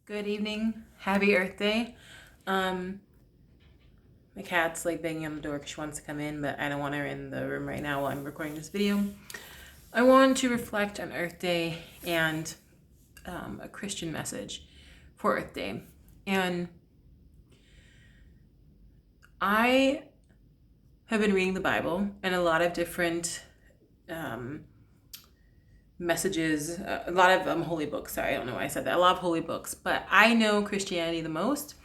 Good evening. Happy Earth Day. My cat's like banging on the door because she wants to come in, but I don't want her in the room right now while I'm recording this video. I want to reflect on Earth Day and a Christian message for Earth Day. And I have been reading the Bible and a lot of different messages, a lot of holy books. Sorry, I don't know why I said that. A lot of holy books, but I know Christianity the most.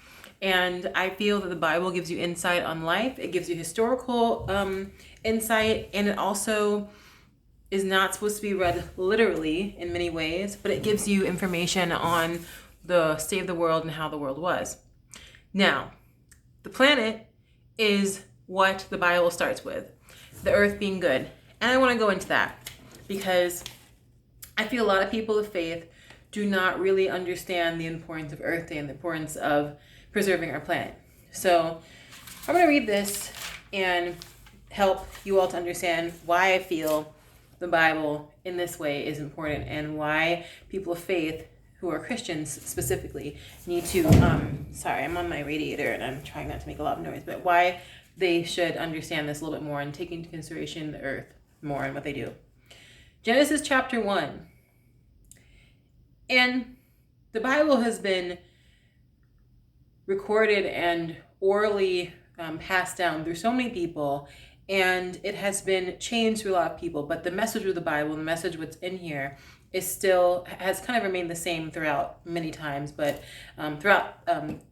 And I feel that the Bible gives you insight on life. It gives you historical insight, and it also is not supposed to be read literally in many ways, but it gives you information on the state of the world and how the world was. Now, the planet is what the Bible starts with, the earth being good. And I want to go into that because I feel a lot of people of faith do not really understand the importance of Earth Day and the importance of preserving our planet. So I'm going to read this and help you all to understand why I feel the Bible in this way is important and why people of faith who are Christians specifically need to, sorry, I'm on my radiator and I'm trying not to make a lot of noise, but why they should understand this a little bit more and take into consideration the earth more and what they do. Genesis chapter 1. And the Bible has been recorded and orally passed down through so many people, and it has been changed through a lot of people, but the message of the Bible, the message what's in here, has kind of remained the same throughout many times, but throughout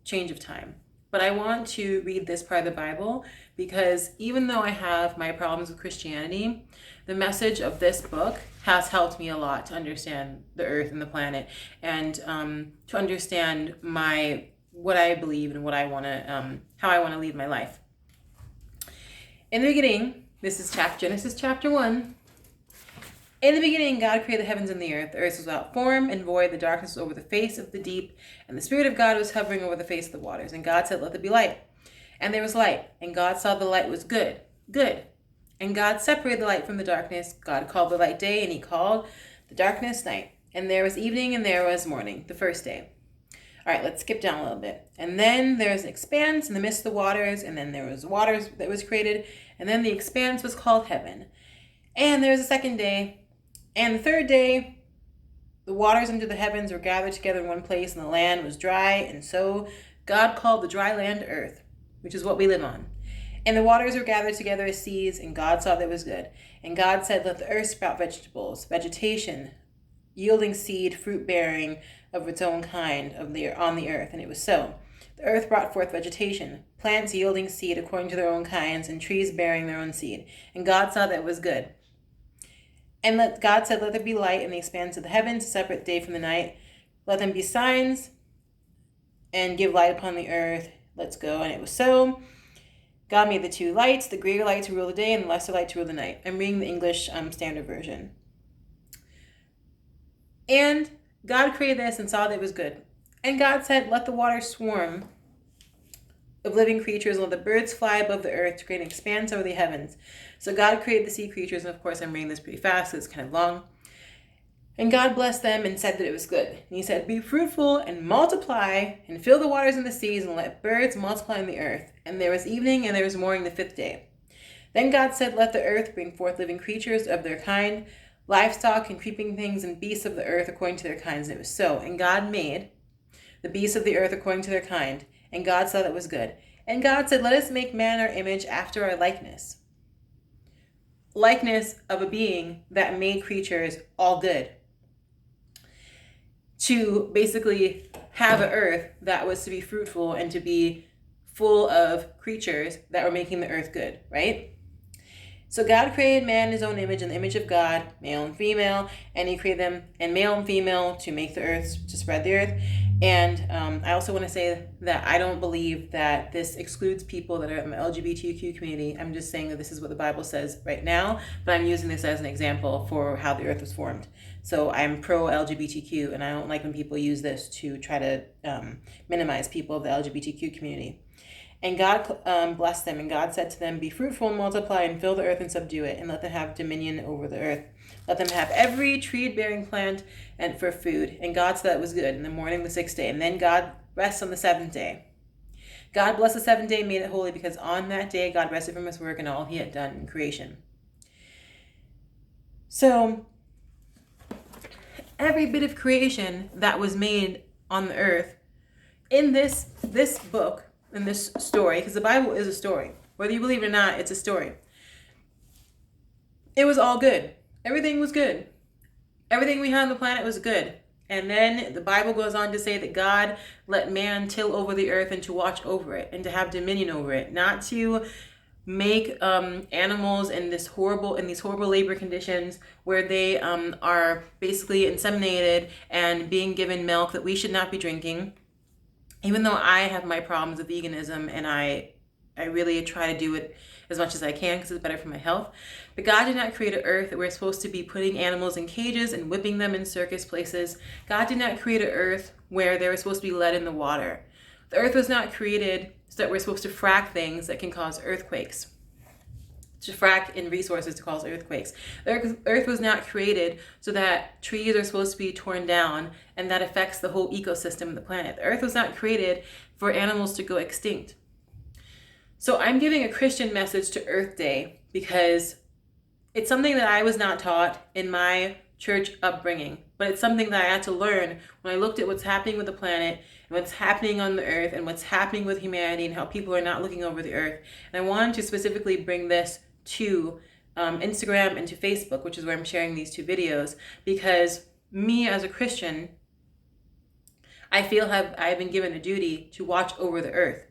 change of time. But I want to read this part of the Bible because even though I have my problems with Christianity, the message of this book has helped me a lot to understand the earth and the planet, and to understand what I believe and what I want to, how I want to lead my life. In the beginning, this is Genesis chapter 1. In the beginning, God created the heavens and the earth. The earth was without form and void. The darkness was over the face of the deep, and the Spirit of God was hovering over the face of the waters. And God said, "Let there be light." And there was light. And God saw the light was good. Good. And God separated the light from the darkness. God called the light day, and he called the darkness night. And there was evening, and there was morning, the first day. All right, let's skip down a little bit. And then there was an expanse in the midst of the waters, and then there was waters that was created, and then the expanse was called heaven. And there was a second day, and the third day, the waters under the heavens were gathered together in one place, and the land was dry, and so God called the dry land earth, which is what we live on. And the waters were gathered together as seas, and God saw that it was good. And God said, "Let the earth sprout vegetables, vegetation, yielding seed, fruit-bearing of its own kind on the earth." And it was so. The earth brought forth vegetation, plants yielding seed according to their own kinds, and trees bearing their own seed. And God saw that it was good. And God said, "Let there be light in the expanse of the heavens to separate the day from the night. Let them be signs and give light upon the earth." Let's go. And it was so. God made the two lights, the greater light to rule the day and the lesser light to rule the night. I'm reading the English Standard Version. And God created this and saw that it was good. And God said, "Let the waters swarm of living creatures, and let the birds fly above the earth to create an expanse over the heavens." So God created the sea creatures, and of course I'm reading this pretty fast, so it's kind of long. And God blessed them and said that it was good. And he said, "Be fruitful and multiply and fill the waters and the seas and let birds multiply on the earth." And there was evening and there was morning the fifth day. Then God said, "Let the earth bring forth living creatures of their kind, livestock and creeping things and beasts of the earth according to their kinds." And it was so. And God made the beasts of the earth according to their kind. And God saw that it was good. And God said, "Let us make man our image after our likeness." Likeness of a being that made creatures all good. To basically have an earth that was to be fruitful and to be full of creatures that were making the earth good, right? So God created man in his own image, in the image of God, male and female, and he created them, and male and female, to make the earth, to spread the earth. And I also want to say that I don't believe that this excludes people that are in the LGBTQ community. I'm just saying that this is what the Bible says right now, but I'm using this as an example for how the earth was formed. So I'm pro-LGBTQ, and I don't like when people use this to try to minimize people of the LGBTQ community. And God blessed them, and God said to them, "Be fruitful and multiply, and fill the earth and subdue it, and let them have dominion over the earth. Let them have every tree-bearing plant and for food." And God said that was good. In the morning, the sixth day. And then God rests on the seventh day. God blessed the seventh day and made it holy, because on that day God rested from his work and all he had done in creation. So every bit of creation that was made on the earth in this book, in this story, because the Bible is a story. Whether you believe it or not, it's a story. It was all good. Everything was good. Everything we had on the planet was good. And then the Bible goes on to say that God let man till over the earth and to watch over it and to have dominion over it, not to make animals in these horrible labor conditions where they are basically inseminated and being given milk that we should not be drinking. Even though I have my problems with veganism, and I really try to do it as much as I can because it's better for my health. But God did not create an earth that we're supposed to be putting animals in cages and whipping them in circus places. God did not create an earth where they were supposed to be lead in the water. The earth was not created so that we're supposed to frack things that can cause earthquakes. To frack in resources to cause earthquakes. The earth was not created so that trees are supposed to be torn down and that affects the whole ecosystem of the planet. The earth was not created for animals to go extinct. So I'm giving a Christian message to Earth Day because it's something that I was not taught in my church upbringing, but it's something that I had to learn when I looked at what's happening with the planet and what's happening on the earth and what's happening with humanity and how people are not looking over the earth. And I wanted to specifically bring this to Instagram and to Facebook, which is where I'm sharing these two videos, because me as a Christian, I feel I've been given a duty to watch over the earth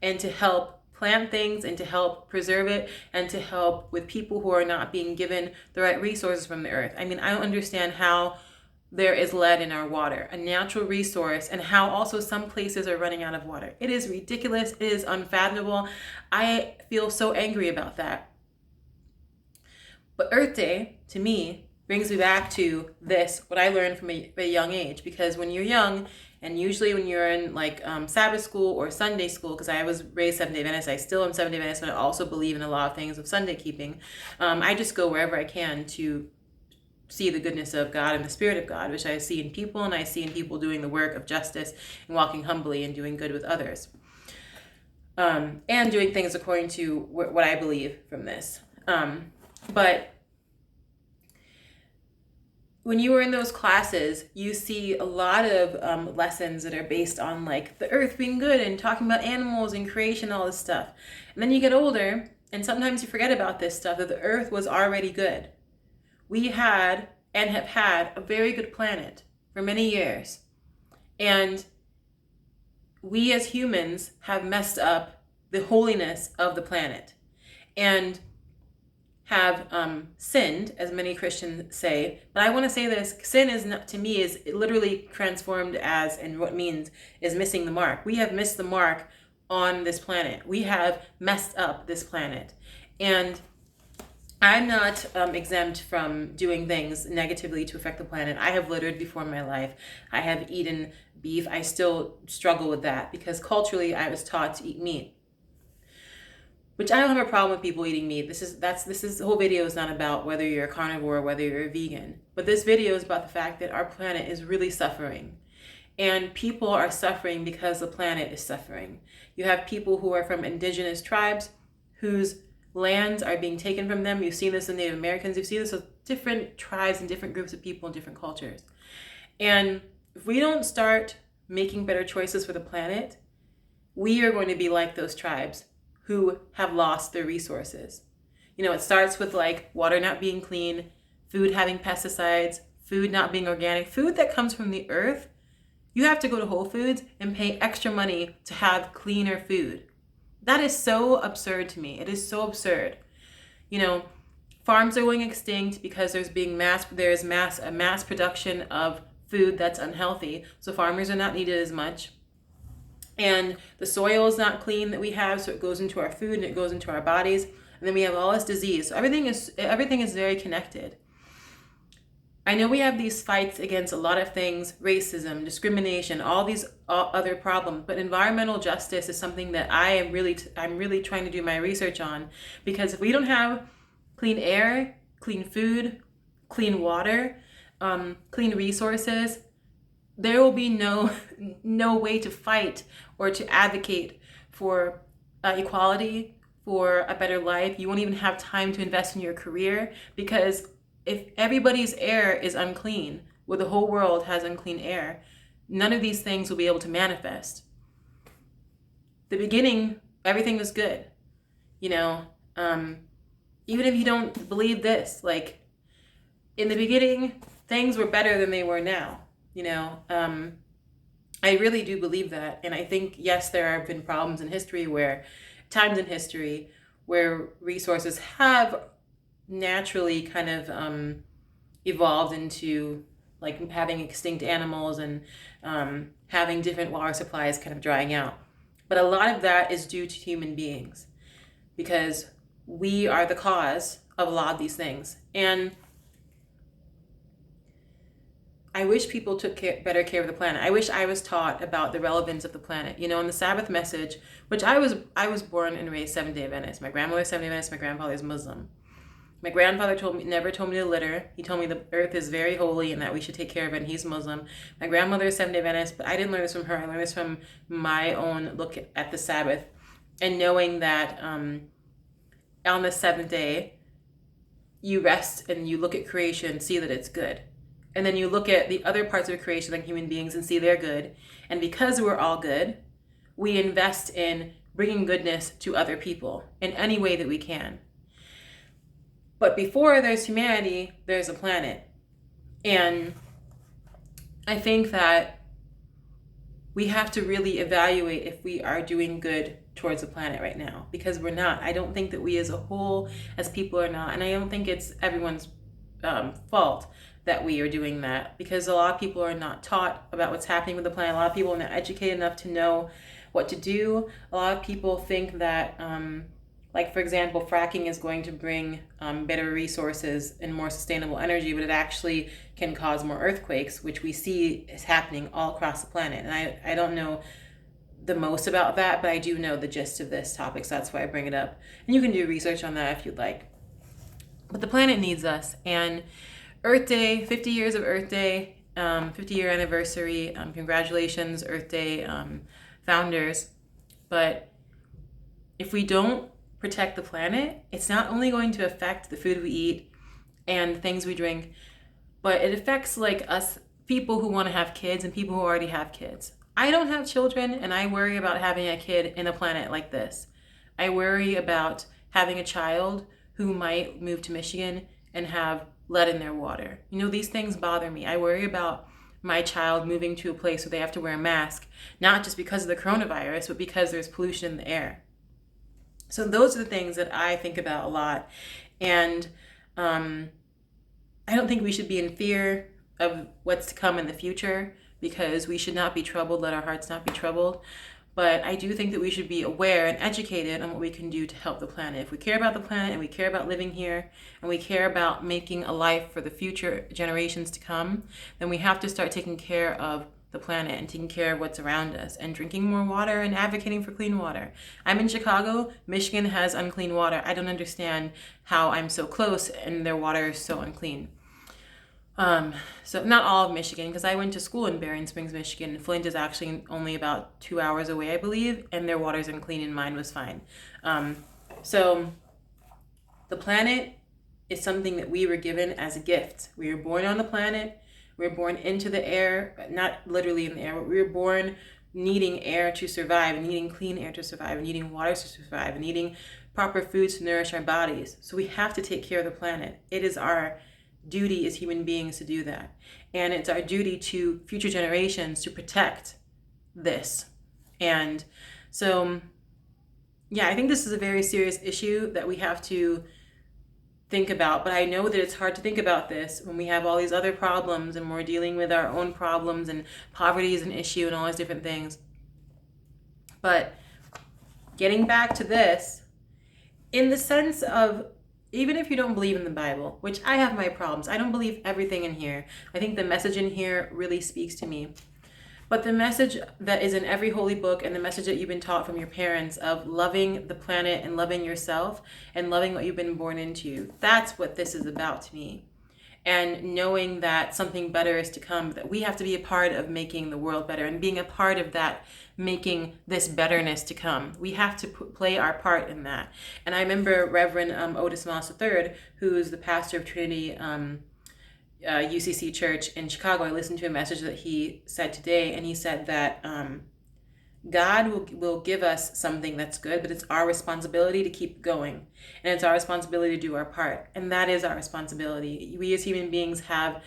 and to help plant things and to help preserve it and to help with people who are not being given the right resources from the earth. I mean, I don't understand how there is lead in our water, a natural resource, and how also some places are running out of water. It is ridiculous. It is unfathomable. I feel so angry about that. But Earth Day, to me, brings me back to this, what I learned from a young age. Because when you're young, and usually when you're in like Sabbath school or Sunday school, because I was raised Seventh-day Adventist, I still am Seventh-day Adventist, but I also believe in a lot of things of Sunday keeping. I just go wherever I can to see the goodness of God and the Spirit of God, which I see in people, and I see in people doing the work of justice and walking humbly and doing good with others. And doing things according to what I believe from this. But when you were in those classes, you see a lot of lessons that are based on like the earth being good and talking about animals and creation, all this stuff. And then you get older, and sometimes you forget about this stuff, that the earth was already good. We had and have had a very good planet for many years. And we as humans have messed up the holiness of the planet. And have sinned, as many Christians say. But I want to say this: sin is not, to me, is literally transformed as, and what means is missing the mark. We have missed the mark on this planet. We have messed up this planet. And I'm not exempt from doing things negatively to affect the planet. I have littered before in my life. I have eaten beef. I still struggle with that because culturally I was taught to eat meat. Which I don't have a problem with people eating meat. The whole video is not about whether you're a carnivore or whether you're a vegan. But this video is about the fact that our planet is really suffering. And people are suffering because the planet is suffering. You have people who are from indigenous tribes whose lands are being taken from them. You've seen this in Native Americans. You've seen this with different tribes and different groups of people in different cultures. And if we don't start making better choices for the planet, we are going to be like those tribes who have lost their resources. You know, it starts with like water not being clean, food having pesticides, food not being organic, food that comes from the earth. You have to go to Whole Foods and pay extra money to have cleaner food. That is so absurd to me. It is so absurd. You know, farms are going extinct because there's a mass production of food that's unhealthy. So farmers are not needed as much. And the soil is not clean that we have, so it goes into our food and it goes into our bodies. And then we have all this disease. So everything is very connected. I know we have these fights against a lot of things, racism, discrimination, all these other problems, but environmental justice is something that I'm really trying to do my research on, because if we don't have clean air, clean food, clean water, clean resources, there will be no way to fight or to advocate for equality, for a better life. You won't even have time to invest in your career, because if everybody's air is unclean, well, the whole world has unclean air, none of these things will be able to manifest. The beginning, everything was good, you know. Even if you don't believe this, like, in the beginning, things were better than they were now, you know. I really do believe that. And I think, yes, there have been problems in history times in history where resources have naturally kind of evolved into, like, having extinct animals and having different water supplies kind of drying out. But a lot of that is due to human beings, because we are the cause of a lot of these things. And I wish people took better care of the planet. I wish I was taught about the relevance of the planet. You know, in the Sabbath message, which I was born and raised Seventh-day Adventist. My grandmother is Seventh-day Adventist. My grandfather is Muslim. My grandfather never told me to litter. He told me the earth is very holy and that we should take care of it, and he's Muslim. My grandmother is Seventh-day Adventist, but I didn't learn this from her. I learned this from my own look at the Sabbath, and knowing that on the seventh day, you rest and you look at creation, see that it's good. And then you look at the other parts of creation, like human beings, and see they're good. And because we're all good, we invest in bringing goodness to other people in any way that we can. But before there's humanity, there's a planet. And I think that we have to really evaluate if we are doing good towards the planet right now, because we're not. I don't think that we as a whole, as people, are not. And I don't think it's everyone's fault that we are doing that, because a lot of people are not taught about what's happening with the planet. A lot of people are not educated enough to know what to do. A lot of people think that, like, for example, fracking is going to bring better resources and more sustainable energy, but it actually can cause more earthquakes, which we see is happening all across the planet. And I don't know the most about that, but I do know the gist of this topic, so that's why I bring it up. And you can do research on that if you'd like. But the planet needs us. And Earth Day, 50 years of Earth Day, 50-year anniversary. Congratulations, Earth Day founders. But if we don't protect the planet, it's not only going to affect the food we eat and the things we drink, but it affects, like, us people who want to have kids and people who already have kids. I don't have children, and I worry about having a kid in a planet like this. I worry about having a child who might move to Michigan and have lead in their water. You know, these things bother me. I worry about my child moving to a place where they have to wear a mask, not just because of the coronavirus, but because there's pollution in the air. So those are the things that I think about a lot. And I don't think we should be in fear of what's to come in the future, because we should not be troubled. Let our hearts not be troubled. But I do think that we should be aware and educated on what we can do to help the planet. If we care about the planet and we care about living here and we care about making a life for the future generations to come, then we have to start taking care of the planet and taking care of what's around us and drinking more water and advocating for clean water. I'm in Chicago. Michigan has unclean water. I don't understand how I'm so close and their water is so unclean. So not all of Michigan, because I went to school in Berrien Springs, Michigan. Flint is actually only about 2 hours away, I believe, and their water's unclean and mine was fine. So the planet is something that we were given as a gift. We were born on the planet. We were born into the air, not literally in the air, but we were born needing air to survive, and needing clean air to survive, and needing water to survive, and needing proper foods to nourish our bodies. So we have to take care of the planet. It is our duty as human beings to do that. And it's our duty to future generations to protect this. And so, yeah, I think this is a very serious issue that we have to think about. But I know that it's hard to think about this when we have all these other problems and we're dealing with our own problems, and poverty is an issue and all these different things. But getting back to this, in the sense of even if you don't believe in the Bible, which I have my problems, I don't believe everything in here. I think the message in here really speaks to me. But the message that is in every holy book and the message that you've been taught from your parents of loving the planet and loving yourself and loving what you've been born into, that's what this is about to me. And knowing that something better is to come, that we have to be a part of making the world better and being a part of that, making this betterness to come. We have to play our part in that. And I remember Reverend Otis Moss III, who's the pastor of Trinity UCC Church in Chicago. I listened to a message that he said today, and he said that God will give us something that's good, but it's our responsibility to keep going. And it's our responsibility to do our part. And that is our responsibility. We as human beings have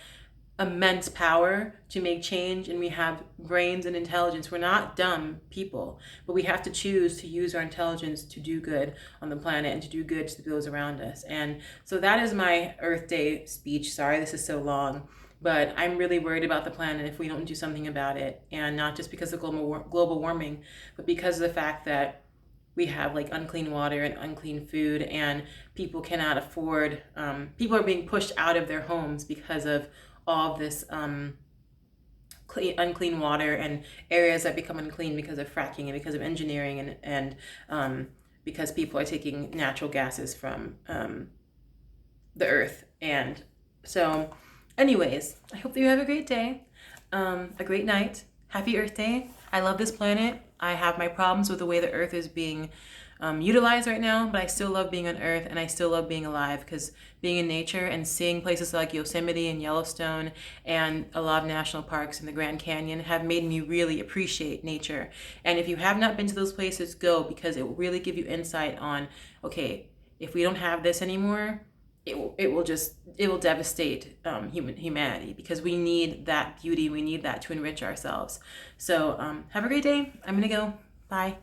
immense power to make change, and we have brains and intelligence. We're not dumb people, but we have to choose to use our intelligence to do good on the planet and to do good to those around us. And so that is my Earth Day speech. Sorry, this is so long. But I'm really worried about the planet if we don't do something about it. And not just because of global warming, but because of the fact that we have like unclean water and unclean food, and people cannot afford, people are being pushed out of their homes because of all of this unclean water and areas that become unclean because of fracking and because of engineering and because people are taking natural gases from the earth. And so anyways, I hope that you have a great day, a great night. Happy Earth Day. I love this planet. I have my problems with the way the earth is being utilized right now, but I still love being on Earth, and I still love being alive, because being in nature and seeing places like Yosemite and Yellowstone and a lot of national parks and the Grand Canyon have made me really appreciate nature. And if you have not been to those places, go, because it will really give you insight on, okay, if we don't have this anymore, it will devastate humanity, because we need that beauty, we need that to enrich ourselves. So have a great day. I'm gonna go. Bye.